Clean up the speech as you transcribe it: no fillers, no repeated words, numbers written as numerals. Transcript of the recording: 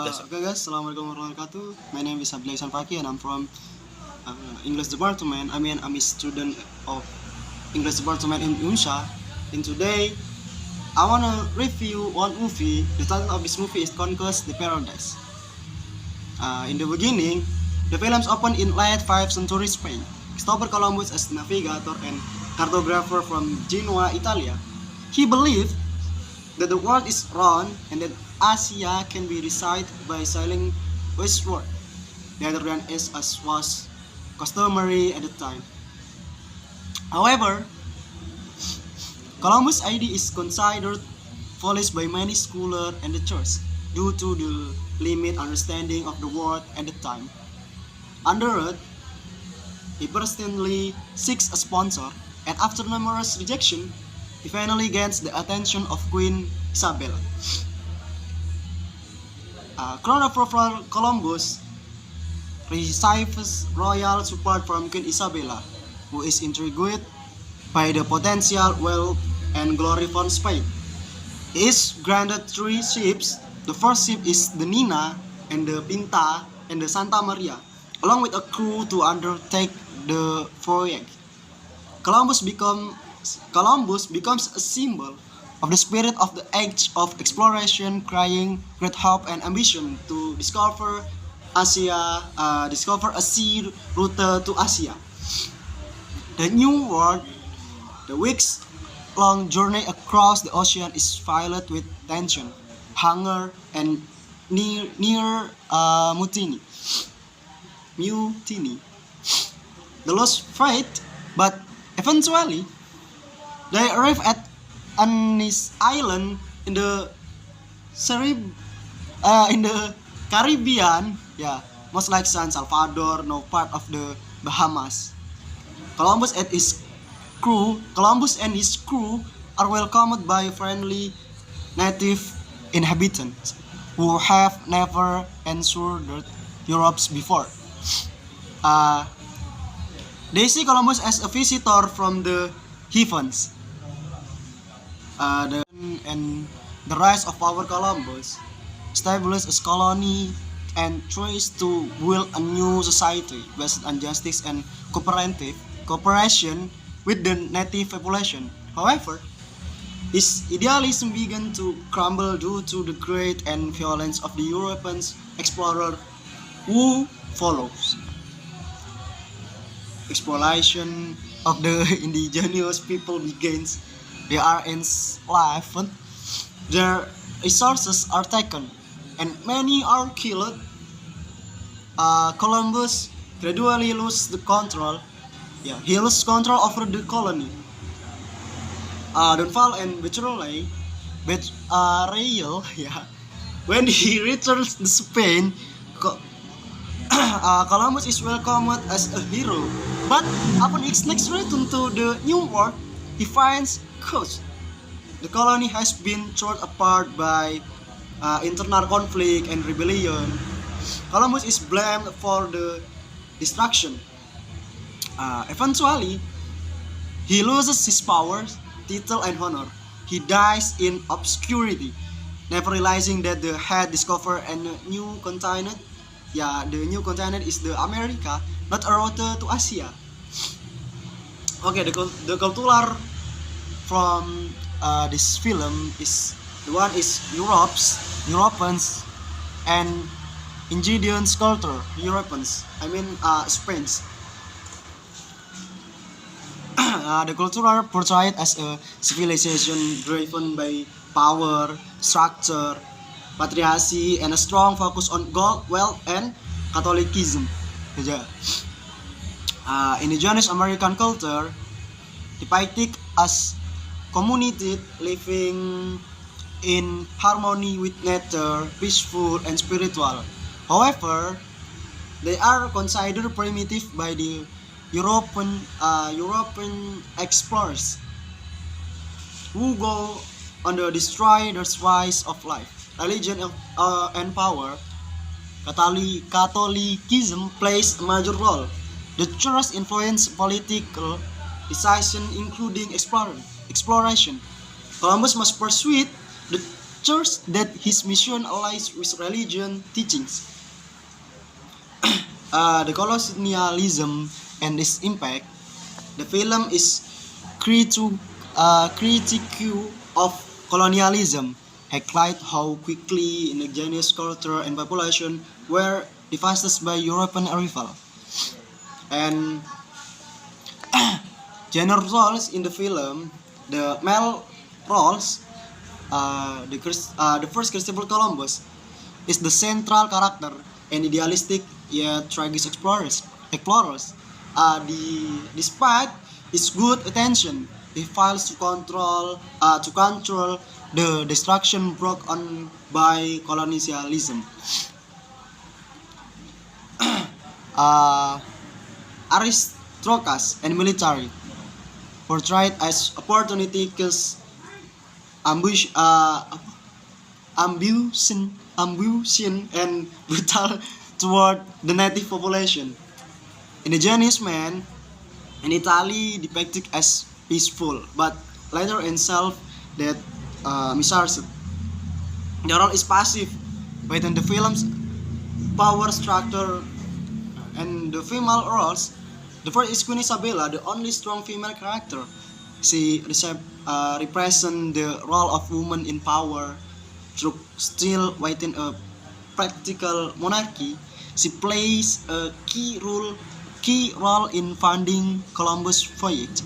Okay guys, Assalamualaikum warahmatullahi wabarakatuh. My name is Abdullah Ihsan Faki and I'm from English department. I'm a student of English department in UNSA. And today I wanna review one movie. The title of this movie is Conquest the Paradise. In the beginning, the films opened in late 5th century Spain. Christopher Columbus as navigator and cartographer from Genoa, Italia. He believed that the world is round and that Asia can be reached by sailing westward, rather than as was customary at the time. However, Columbus' idea is considered foolish by many scholars and the church due to the limited understanding of the world at the time. Under it, he personally seeks a sponsor, and after numerous rejection, he finally gains the attention of Queen Isabella. Christopher Columbus receives royal support from Queen Isabella, who is intrigued by the potential wealth and glory from Spain. He is granted 3 ships. The first ship is the Nina and the Pinta and the Santa Maria, along with a crew to undertake the voyage. Columbus becomes a symbol of the spirit of the age of exploration, carrying great hope and ambition to discover a sea route to Asia. The New World, the weeks-long journey across the ocean, is filled with tension, hunger, and near mutiny. The lost faith, but eventually they arrive at Annis Island in the Caribbean, most like San Salvador, no part of the Bahamas. Columbus and his crew are welcomed by friendly native inhabitants who have never entered Europe before. They see Columbus as a visitor from the heavens. And the rise of power Columbus established a colony and tries to build a new society based on justice and cooperation with the native population. However, his idealism began to crumble due to the greed and violence of the European explorer who follows. Exploitation of the indigenous people begins. They are enslaved, their resources are taken, and many are killed. Columbus gradually loses the control. He loses control over the colony. Downfall and betrayal. When he returns to Spain, Columbus is welcomed as a hero. But upon his next return to the New World, he finds the colony has been torn apart by internal conflict and rebellion. Columbus is blamed for the destruction. Eventually, he loses his powers, title, and honor. He dies in obscurity, never realizing that they had discovered a new continent. The new continent is the America, not a route to Asia. Okay, the cultural from this film is Europeans and indigenous culture. Spain's. The culture are portrayed as a civilization driven by power, structure, patriarchy, and a strong focus on gold, wealth, and Catholicism. Indigenous American culture depicted as community living in harmony with nature, peaceful and spiritual. However, they are considered primitive by the European explorers who go on the destroy the spice of life, religion, and power. Catholicism plays a major role. The church influenced political decision, including exploration. Columbus must persuade the church that his mission aligns with religion teachings. The colonialism and its impact. The film is critique of colonialism, highlight how quickly indigenous culture and population were devastated by European arrival. And gender roles in the film, the male roles, the first Christopher Columbus is the central character and idealistic yet tragic explorers. Despite his good attention, he fails to control the destruction brought on by colonialism. uh, Aristocrats and military portrayed as opportunity kills ambition and brutal toward the native population. Indigenous men in Italy depicted as peaceful, but later in self that misasert. The role is passive, within the film's power structure and the female roles. The first is Queen Isabella, the only strong female character. She represents the role of woman in power through still within a practical monarchy. She plays a key role in funding Columbus' voyage.